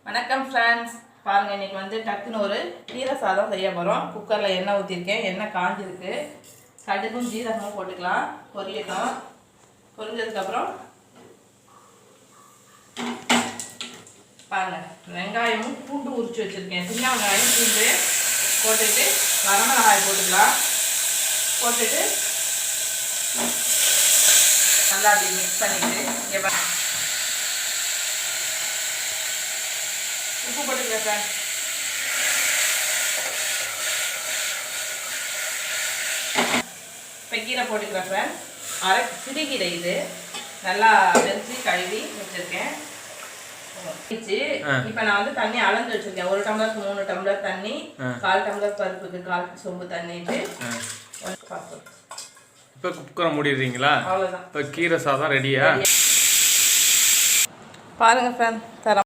வணக்கம் ஃப்ரெண்ட்ஸ், பாருங்கள் இன்றைக்கி வந்து டக்குன்னு ஒரு கீரை சாதம் செய்ய போகிறோம். குக்கரில் எண்ணெய் ஊற்றிருக்கேன், எண்ணெய் காஞ்சிருக்கு. கடுகும் ஜீரகமும் போட்டுக்கலாம், பொரியட்டும். பொரிஞ்சதுக்கப்புறம் பாருங்கள் வெங்காயமும் பூண்டு உரிச்சு வச்சுருக்கேன். சின்ன வெங்காயம் பூண்டு போட்டுட்டு வரமிளகாய் போட்டுக்கலாம். போட்டுட்டு நல்லா அப்படி மிக்ஸ் பண்ணிவிட்டு இங்கே உப்பு போட்டுக்கலாம் சார். இப்போ கீரை போட்டுக்கிறேன் சார். சிறுகீரை இது நல்லா வெறிச்சு கழுவி வச்சுருக்கேன். இப்போ நான் வந்து தண்ணி அளந்து வச்சுருக்கேன். 1 டம்ளருக்கு 3 டம்ளர் தண்ணி, 1/4 டம்ளர் பருப்புக்கு 1/4 சொம்பு தண்ணிட்டு இப்போ குக்கரை மூடிடுறீங்களா? அவ்வளோதான். இப்போ கீரை சாதம் ரெடியா? பாருங்கள் சார்.